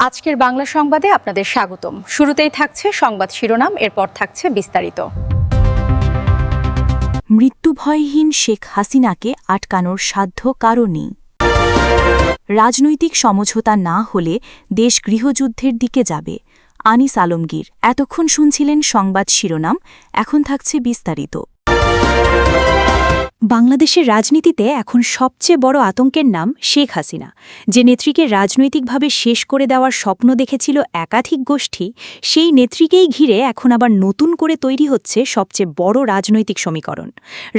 আজকের বাংলা সংবাদে আপনাদের স্বাগতম। শুরুতেই থাকছে সংবাদ শিরোনাম, এরপর থাকছে বিস্তারিত। মৃত্যুভয়হীন শেখ হাসিনাকে আটকানোর সাধ্য কারও নেই। রাজনৈতিক সমঝোতা না হলে দেশ গৃহযুদ্ধের দিকে যাবে। আনিস আলমগীর। এতক্ষণ শুনছিলেন সংবাদ শিরোনাম, এখন থাকছে বিস্তারিত। বাংলাদেশের রাজনীতিতে এখন সবচেয়ে বড় আতঙ্কের নাম শেখ হাসিনা। যে নেত্রীকে রাজনৈতিকভাবে শেষ করে দেওয়ার স্বপ্ন দেখেছিল একাধিক গোষ্ঠী, সেই নেত্রীকেই ঘিরে এখন আবার নতুন করে তৈরি হচ্ছে সবচেয়ে বড় রাজনৈতিক সমীকরণ।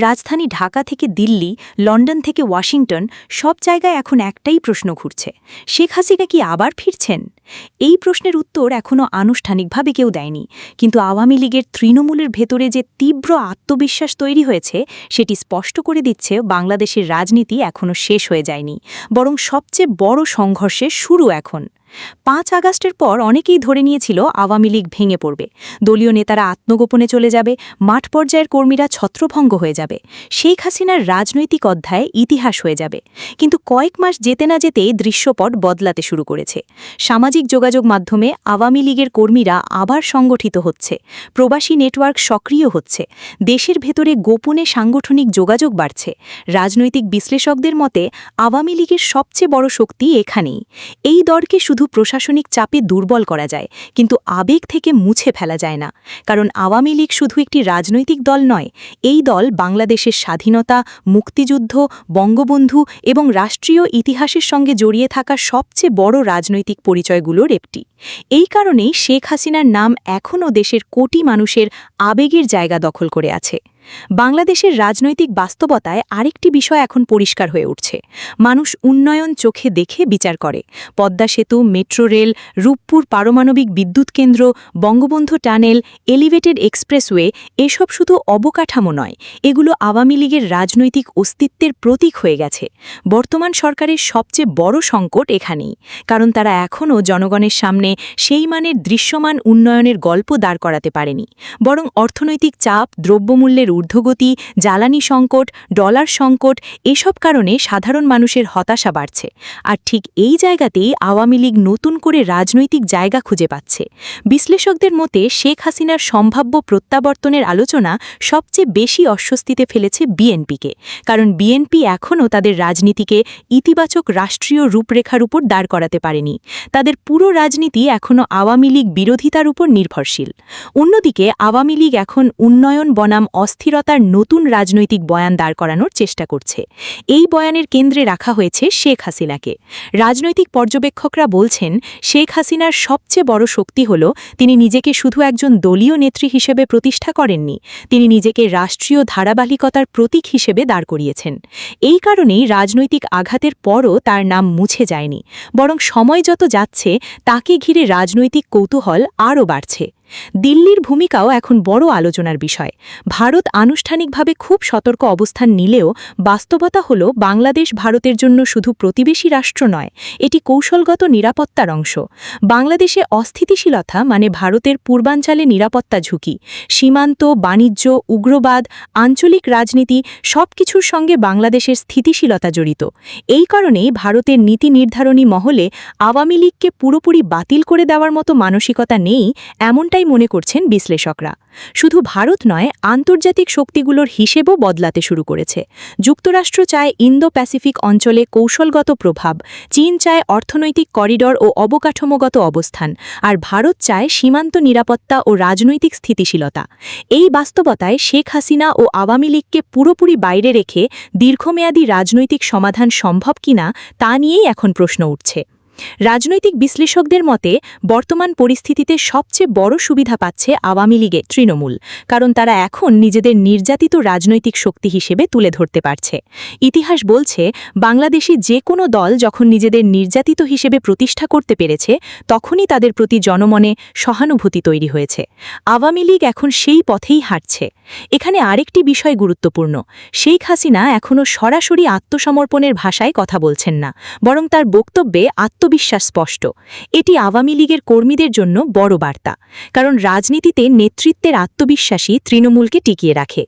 রাজধানী ঢাকা থেকে দিল্লি, লন্ডন থেকে ওয়াশিংটন, সব জায়গায় এখন একটাই প্রশ্ন ঘুরছে: শেখ হাসিনা কি আবার ফিরছেন? এই প্রশ্নের উত্তর এখনও আনুষ্ঠানিকভাবে কেউ দেয়নি, কিন্তু আওয়ামী লীগের তৃণমূলের ভেতরে যে তীব্র আত্মবিশ্বাস তৈরি হয়েছে সেটি স্পষ্ট করে দিচ্ছে বাংলাদেশের রাজনীতি এখনও শেষ হয়ে যায়নি, বরং সবচেয়ে বড় সংঘর্ষের শুরু এখন। ৫ আগস্টের পর অনেকেই ধরে নিয়েছিল আওয়ামী লীগ ভেঙে পড়বে, দলীয় নেতারা আত্মগোপনে চলে যাবে, মাঠ পর্যায়ের কর্মীরা ছত্রভঙ্গ হয়ে যাবে, শেখ হাসিনার রাজনৈতিক অধ্যায় ইতিহাস হয়ে যাবে। কিন্তু কয়েক মাস যেতে না যেতেই দৃশ্যপট বদলাতে শুরু করেছে। সামাজিক যোগাযোগ মাধ্যমে আওয়ামী লীগের কর্মীরা আবার সংগঠিত হচ্ছে, প্রবাসী নেটওয়ার্ক সক্রিয় হচ্ছে, দেশের ভেতরে গোপনে সাংগঠনিক যোগাযোগ বাড়ছে। রাজনৈতিক বিশ্লেষকদের মতে আওয়ামী লীগের সবচেয়ে বড় শক্তি এখানেই। এই দরকে শুধু প্রশাসনিক চাপে দুর্বল করা যায়, কিন্তু আবেগ থেকে মুছে ফেলা যায় না। কারণ আওয়ামী লীগ শুধু একটি রাজনৈতিক দল নয়, এই দল বাংলাদেশের স্বাধীনতা, মুক্তিযুদ্ধ, বঙ্গবন্ধু এবং রাষ্ট্রীয় ইতিহাসের সঙ্গে জড়িয়ে থাকা সবচেয়ে বড় রাজনৈতিক পরিচয়গুলোর একটি। এই কারণেই শেখ হাসিনার নাম এখনও দেশের কোটি মানুষের আবেগের জায়গা দখল করে আছে। বাংলাদেশের রাজনৈতিক বাস্তবতায় আরেকটি বিষয় এখন পরিষ্কার হয়ে উঠছে: মানুষ উন্নয়ন চোখে দেখে বিচার করে। পদ্মা সেতু, মেট্রো রেল, রূপপুর পারমাণবিক বিদ্যুৎ কেন্দ্র, বঙ্গবন্ধু টানেল, এলিভেটেড এক্সপ্রেসওয়ে, এসব শুধু অবকাঠামো নয়, এগুলো আওয়ামী লীগের রাজনৈতিক অস্তিত্বের প্রতীক হয়ে গেছে। বর্তমান সরকারের সবচেয়ে বড় সংকট এখানেই, কারণ তারা এখনও জনগণের সামনে সেই মানের দৃশ্যমান উন্নয়নের গল্প দাঁড় করাতে পারেনি, বরং অর্থনৈতিক চাপ, দ্রব্যমূল্যের ঊর্ধ্বগতি, জ্বালানি সংকট, ডলার সংকট, এসব কারণে সাধারণ মানুষের হতাশা বাড়ছে। আর ঠিক এই জায়গাতেই আওয়ামী লীগ নতুন করে রাজনৈতিক জায়গা খুঁজে পাচ্ছে। বিশ্লেষকদের মতে শেখ হাসিনার সম্ভাব্য প্রত্যাবর্তনের আলোচনা সবচেয়ে বেশি অস্বস্তিতে ফেলেছে বিএনপিকে, কারণ বিএনপি এখনও তাদের রাজনীতিকে ইতিবাচক রাষ্ট্রীয় রূপরেখার উপর দাঁড় করাতে পারেনি। তাদের পুরো রাজনীতি এখনও আওয়ামী লীগ বিরোধিতার উপর নির্ভরশীল। অন্যদিকে আওয়ামী লীগ এখন উন্নয়ন বনাম অস্থিরতার নতুন রাজনৈতিক বয়ান দাঁড় করানোর চেষ্টা করছে। এই বয়ানের কেন্দ্রে রাখা হয়েছে শেখ হাসিনাকে। রাজনৈতিক পর্যবেক্ষকরা বলছেন, শেখ হাসিনার সবচেয়ে বড় শক্তি হল তিনি নিজেকে শুধু একজন দলীয় নেত্রী হিসেবে প্রতিষ্ঠা করেননি, তিনি নিজেকে রাষ্ট্রীয় ধারাবাহিকতার প্রতীক হিসেবে দাঁড় করিয়েছেন। এই কারণেই রাজনৈতিক আঘাতের পরও তার নাম মুছে যায়নি, বরং সময় যত যাচ্ছে তাকে ঘিরে রাজনৈতিক কৌতূহল আরও বাড়ছে। দিল্লির ভূমিকাও এখন বড় আলোচনার বিষয়। ভারত আনুষ্ঠানিকভাবে খুব সতর্ক অবস্থান নিলেও বাস্তবতা হল বাংলাদেশ ভারতের জন্য শুধু প্রতিবেশী রাষ্ট্র নয়, এটি কৌশলগত নিরাপত্তার অংশ। বাংলাদেশে অস্থিতিশীলতা মানে ভারতের পূর্বাঞ্চলে নিরাপত্তা ঝুঁকি, সীমান্ত, বাণিজ্য, উগ্রবাদ, আঞ্চলিক রাজনীতি, সবকিছুর সঙ্গে বাংলাদেশের স্থিতিশীলতা জড়িত। এই কারণেই ভারতের নীতি নির্ধারণী মহলে আওয়ামী লীগকে পুরোপুরি বাতিল করে দেওয়ার মতো মানসিকতা নেই, এমনটাই মনে করছেন বিশ্লেষকরা। শুধু ভারত নয়, আন্তর্জাতিক শক্তিগুলোর হিসেবও বদলাতে শুরু করেছে। যুক্তরাষ্ট্র চায় ইন্দো প্যাসিফিক অঞ্চলে কৌশলগত প্রভাব, চীন চায় অর্থনৈতিক করিডর ও অবকাঠামোগত অবস্থান, আর ভারত চায় সীমান্ত নিরাপত্তা ও রাজনৈতিক স্থিতিশীলতা। এই বাস্তবতায় শেখ হাসিনা ও আওয়ামী লীগকে পুরোপুরি বাইরে রেখে দীর্ঘমেয়াদী রাজনৈতিক সমাধান সম্ভব কিনা তা নিয়েই এখন প্রশ্ন উঠছে। রাজনৈতিক বিশ্লেষকদের মতে বর্তমান পরিস্থিতিতে সবচেয়ে বড় সুবিধা পাচ্ছে আওয়ামী লীগের তৃণমূল, কারণ তারা এখন নিজেদের নির্যাতিত রাজনৈতিক শক্তি হিসেবে তুলে ধরতে পারছে। ইতিহাস বলছে, বাংলাদেশি যে কোনো দল যখন নিজেদের নির্যাতিত হিসেবে প্রতিষ্ঠা করতে পেরেছে, তখনই তাদের প্রতি জনমনে সহানুভূতি তৈরি হয়েছে। আওয়ামী লীগ এখন সেই পথেই হাঁটছে। এখানে আরেকটি বিষয় গুরুত্বপূর্ণ: শেখ হাসিনা এখনও সরাসরি আত্মসমর্পণের ভাষায় কথা বলছেন না, বরং তার বক্তব্যে আত্মবিশ্বাস স্পষ্ট। এটি আওয়ামী লীগের কর্মীদের জন্য বড় বার্তা, কারণ রাজনীতিতে নেতৃত্বের আত্মবিশ্বাসী তৃণমূলকে টিকিয়ে রাখে।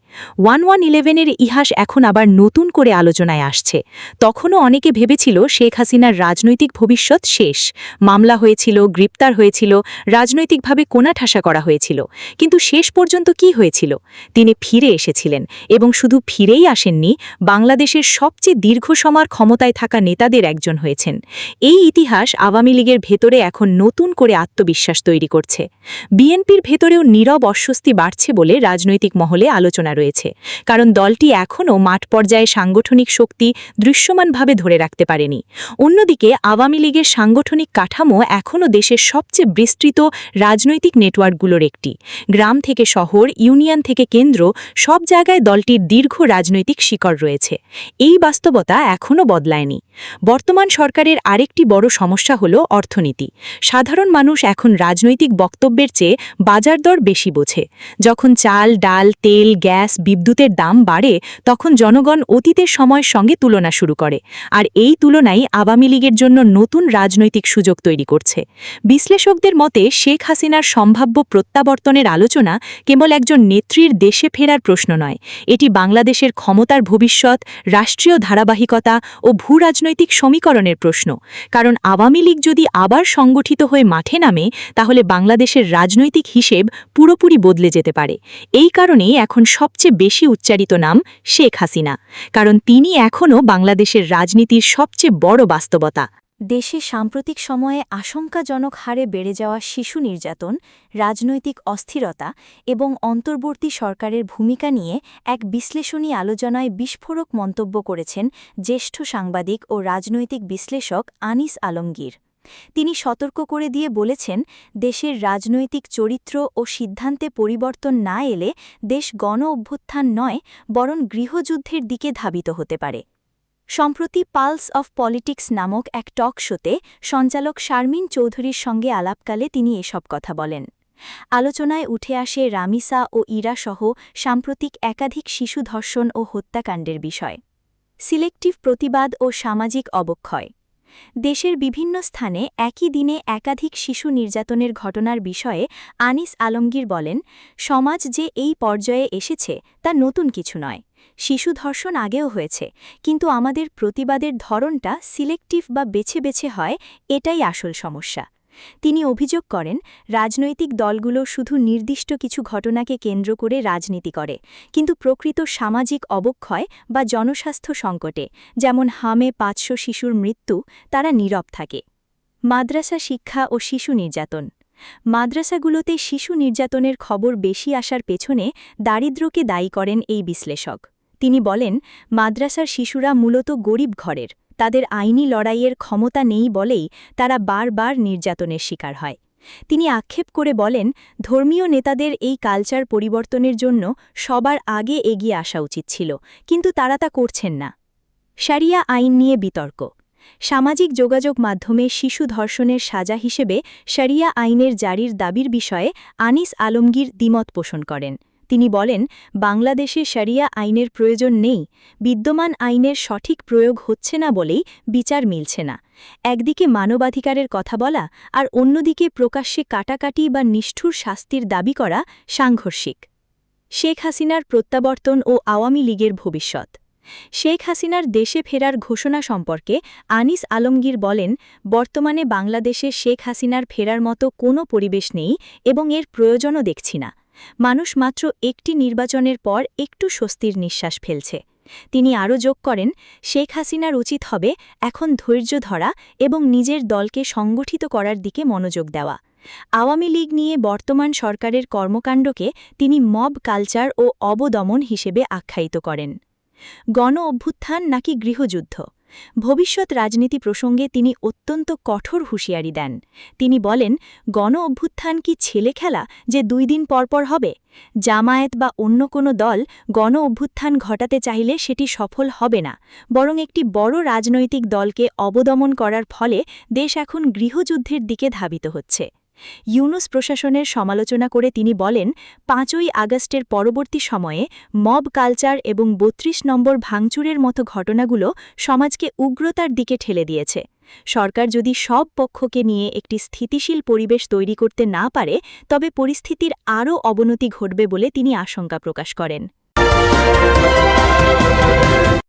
1111-এর ইতিহাস এখন আবার নতুন করে আলোচনায় আসছে। তখনও অনেকে ভেবেছিল শেখ হাসিনার রাজনৈতিক ভবিষ্যৎ শেষ। মামলা হয়েছিল, গ্রেপ্তার হয়েছিল, রাজনৈতিকভাবে কোণাঠাসা করা হয়েছিল। কিন্তু শেষ পর্যন্ত কি হয়েছিল? তিনি ফিরে এসেছিলেন, এবং শুধু ফিরেই আসেননি, বাংলাদেশের সবচেয়ে দীর্ঘ সময় ক্ষমতায় থাকা নেতাদের একজন হয়েছেন। এই ইতিহাস আওয়ামী লীগের ভেতরে এখন নতুন করে আত্মবিশ্বাস তৈরি করছে। বিএনপির ভেতরেও নীরব অস্বস্তি বাড়ছে বলে রাজনৈতিক মহলে আলোচনা রয়েছে, কারণ দলটি এখনও মাঠ পর্যায়ে সাংগঠনিক শক্তি দৃশ্যমানভাবে ধরে রাখতে পারেনি। অন্যদিকে আওয়ামী লীগের সাংগঠনিক কাঠামো এখনও দেশের সবচেয়ে বিস্তৃত রাজনৈতিক নেটওয়ার্কগুলোর একটি। গ্রাম থেকে শহর, ইউনিয়ন থেকে কেন্দ্র, সব জায়গায় দলটির দীর্ঘ রাজনৈতিক শিকড় রয়েছে। এই বাস্তবতা এখনও বদলায়নি। বর্তমান সরকারের আরেকটি বড় সমস্যা হল অর্থনীতি। সাধারণ মানুষ এখন রাজনৈতিক বক্তব্যের চেয়ে বাজার দর বেশি বোঝে। যখন চাল, ডাল, তেল, গ্যাস, বিদ্যুতের দাম বাড়ে, তখন জনগণ অতীতের সময়ের সঙ্গে তুলনা শুরু করে, আর এই তুলনাই আওয়ামী লীগের জন্য নতুন রাজনৈতিক সুযোগ তৈরি করছে। বিশ্লেষকদের মতে শেখ হাসিনার সম্ভাব্য প্রত্যাবর্তনের আলোচনা কেবল একজন নেত্রীর দেশে ফেরার প্রশ্ন নয়, এটি বাংলাদেশের ক্ষমতার ভবিষ্যৎ, রাষ্ট্রীয় ধারাবাহিকতা ও ভূরাজনৈতিক সমীকরণের প্রশ্ন। কারণ আওয়ামী লীগ যদি আবার সংগঠিত হয়ে মাঠে নামে, তাহলে বাংলাদেশের রাজনৈতিক হিসেব পুরোপুরি বদলে যেতে পারে। এই কারণেই এখন সবচেয়ে বেশি উচ্চারিত নাম শেখ হাসিনা, কারণ তিনি এখনও বাংলাদেশের রাজনীতির সবচেয়ে বড় বাস্তবতা। দেশে সাম্প্রতিক সময়ে আশঙ্কাজনক হারে বেড়ে যাওয়া শিশু নির্যাতন, রাজনৈতিক অস্থিরতা এবং অন্তর্বর্তী সরকারের ভূমিকা নিয়ে এক বিশ্লেষণী আলোচনায় বিস্ফোরক মন্তব্য করেছেন জ্যেষ্ঠ সাংবাদিক ও রাজনৈতিক বিশ্লেষক আনিস আলমগীর। তিনি সতর্ক করে দিয়ে বলেছেন, দেশের রাজনৈতিক চরিত্র ও সিদ্ধান্তে পরিবর্তন না এলে দেশ গণ অভ্যুত্থান নয়, বরং গৃহযুদ্ধের দিকে ধাবিত হতে পারে। সম্প্রতি পালস অফ পলিটিক্স নামক এক টক শোতে সঞ্চালক শারমিন চৌধুরীর সঙ্গে আলাপকালে তিনি এসব কথা বলেন। আলোচনায় উঠে আসে রামিসা ও ইরা সহ সাম্প্রতিক একাধিক শিশু ধর্ষণ ও হত্যাকাণ্ডের বিষয়, সিলেক্টিভ প্রতিবাদ ও সামাজিক অবক্ষয়। দেশের বিভিন্ন স্থানে একই দিনে একাধিক শিশু নির্যাতনের ঘটনার বিষয়ে আনিস আলমগীর বলেন, সমাজ যে এই পর্যায়ে এসেছে তা নতুন কিছু নয়। শিশু ধর্ষণ আগেও হয়েছে, কিন্তু আমাদের প্রতিবাদের ধরনটা সিলেক্টিভ বা বেছে বেছে হয়, এটাই আসল সমস্যা। তিনি অভিযোগ করেন, রাজনৈতিক দলগুলো শুধু নির্দিষ্ট কিছু ঘটনাকে কেন্দ্র করে রাজনীতি করে, কিন্তু প্রকৃত সামাজিক অবক্ষয় বা জনস্বাস্থ্য সংকটে, যেমন হামে 500 শিশুর মৃত্যু, তারা নীরব থাকে। মাদ্রাসা শিক্ষা ও শিশু নির্যাতন। মাদ্রাসাগুলোতে শিশু নির্যাতনের খবর বেশি আসার পেছনে দারিদ্র্যকে দায়ী করেন এই বিশ্লেষক। তিনি বলেন, মাদ্রাসার শিশুরা মূলত গরিব ঘরের, তাদের আইনি লড়াইয়ের ক্ষমতা নেই বলেই তারা বারবার নির্যাতনের শিকার হয়। তিনি আক্ষেপ করে বলেন, ধর্মীয় নেতাদের এই কালচার পরিবর্তনের জন্য সবার আগে এগিয়ে আসা উচিত ছিল, কিন্তু তারা তা করছেন না। শারিয়া আইন নিয়ে বিতর্ক। সামাজিক যোগাযোগ মাধ্যমে শিশু ধর্ষণের সাজা হিসেবে শারিয়া আইনের জারির দাবির বিষয়ে আনিস আলমগীর দ্বিমত পোষণ করেন। তিনি বলেন, বাংলাদেশে শারিয়া আইনের প্রয়োজন নেই, বিদ্যমান আইনের সঠিক প্রয়োগ হচ্ছে না বলেই বিচার মিলছে না। একদিকে মানবাধিকারের কথা বলা, আর অন্যদিকে প্রকাশ্যে কাটাকাটি বা নিষ্ঠুর শাস্তির দাবি করা সাংঘর্ষিক। শেখ হাসিনার প্রত্যাবর্তন ও আওয়ামী লীগের ভবিষ্যৎ। শেখ হাসিনার দেশে ফেরার ঘোষণা সম্পর্কে আনিস আলমগীর বলেন, বর্তমানে বাংলাদেশে শেখ হাসিনার ফেরার মতো কোনো পরিবেশ নেই এবং এর প্রয়োজনও দেখছি না। মানুষ মাত্র একটি নির্বাচনের পর একটু স্বস্তির নিঃশ্বাস ফেলছে। তিনি আরও যোগ করেন, শেখ হাসিনার উচিত হবে এখন ধৈর্য ধরা এবং নিজের দলকে সংগঠিত করার দিকে মনোযোগ দেওয়া। আওয়ামী লীগ নিয়ে বর্তমান সরকারের কর্মকাণ্ডকে তিনি মব কালচার ও অবদমন হিসেবে আখ্যায়িত করেন। গণ অভ্যুত্থান নাকি গৃহযুদ্ধ? ভবিষ্যৎ রাজনীতি প্রসঙ্গে তিনি অত্যন্ত কঠোর হুঁশিয়ারি দেন। তিনি বলেন, গণ অভ্যুত্থান কি ছেলে খেলা যে 2 দিন পরপর হবে? জামায়াত বা অন্য কোনো দল গণ অভ্যুত্থান ঘটাতে চাইলে সেটি সফল হবে না, বরং একটি বড় রাজনৈতিক দলকে অবদমন করার ফলে দেশ এখন গৃহযুদ্ধের দিকে ধাবিত হচ্ছে। ইউনূস প্রশাসনের সমালোচনা করে তিনি বলেন, 5ই আগস্টের পরবর্তী সময়ে মব কালচার এবং 32 নম্বর ভাঙচুরের মতো ঘটনাগুলো সমাজকে উগ্রতার দিকে ঠেলে দিয়েছে। সরকার যদি সব পক্ষকে নিয়ে একটি স্থিতিশীল পরিবেশ তৈরি করতে না পারে তবে পরিস্থিতির আরও অবনতি ঘটবে বলে তিনি আশঙ্কা প্রকাশ করেন।